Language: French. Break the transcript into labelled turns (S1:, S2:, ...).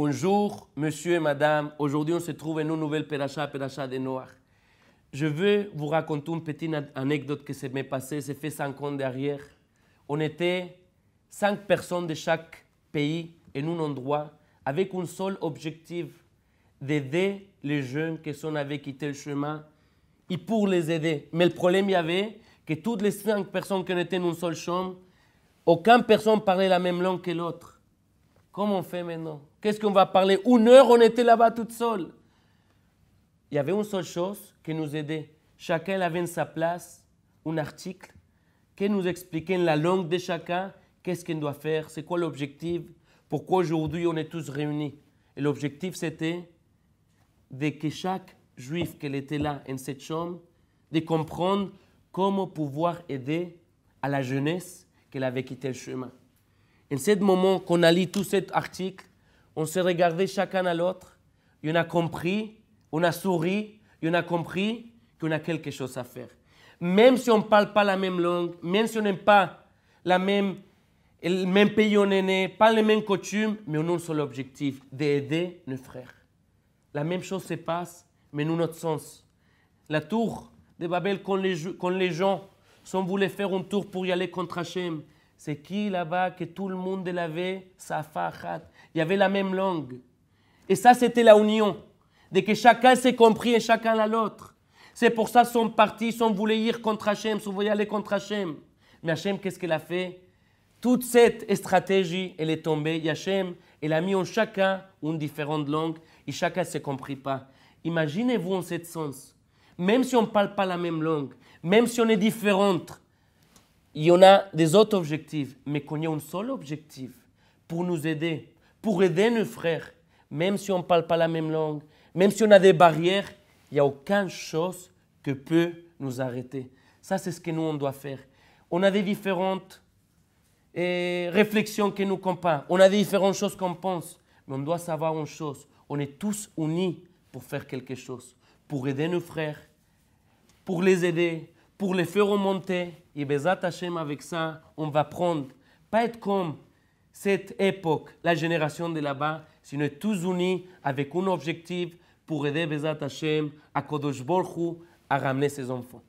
S1: Bonjour, monsieur et madame. Aujourd'hui, on se trouve dans une nouvelle Péracha de Noach. Je veux vous raconter une petite anecdote qui s'est passée, c'est fait 5 ans derrière. On était 5 personnes de chaque pays en un endroit avec un seul objectif, d'aider les jeunes qui avaient quitté le chemin et pour les aider. Mais le problème, il y avait que toutes les 5 personnes qui étaient dans une seule chambre, aucune personne parlait la même langue que l'autre. Comment on fait maintenant? Qu'est-ce qu'on va parler? 1 heure, on était là-bas toute seule. Il y avait une seule chose qui nous aidait. Chacun avait sa place, un article qui nous expliquait la langue de chacun, qu'est-ce qu'on doit faire, c'est quoi l'objectif, pourquoi aujourd'hui on est tous réunis. Et l'objectif, c'était de que chaque juif qui était là dans cette chambre, de comprendre comment pouvoir aider à la jeunesse qu'elle avait quitté le chemin. En ce moment qu'on a lu tout cet article, on s'est regardé chacun à l'autre, et on a compris, on a souri, et on a compris qu'on a quelque chose à faire. Même si on ne parle pas la même langue, même si on n'aime pas le même pays où on est né, pas les mêmes coutumes, mais on a un seul objectif, d'aider nos frères. La même chose se passe, mais dans notre sens. La tour de Babel, quand les gens voulaient faire un tour pour y aller contre Hachem, c'est qui là-bas que tout le monde avait Safa. Il y avait la même langue. Et ça, c'était la union. De que chacun s'est compris et chacun à l'autre. C'est pour ça qu'ils sont partis, ils voulaient ir contre Hachem, ils voulaient aller contre Hachem. Mais Hachem, qu'est-ce qu'il a fait? Toute cette stratégie, elle est tombée. Et Hachem, il a mis en chacun une différente langue et chacun ne s'est compris pas. Imaginez-vous en ce sens. Même si on ne parle pas la même langue, même si on est différentes, il y en a des autres objectifs, mais qu'on ait un seul objectif pour nous aider, pour aider nos frères, même si on ne parle pas la même langue, même si on a des barrières, il n'y a aucune chose qui peut nous arrêter. Ça, c'est ce que nous, on doit faire. On a des différentes réflexions que nous comparons, on a des différentes choses qu'on pense, mais on doit savoir une chose, on est tous unis pour faire quelque chose, pour aider nos frères, pour les aider, pour les faire remonter. Et Bezat Hashem, avec ça, on va prendre, pas être comme cette époque, la génération de là-bas, sinon tous unis avec un objectif pour aider Bezat Hashem à Kodosh Baruch Hu à ramener ses enfants.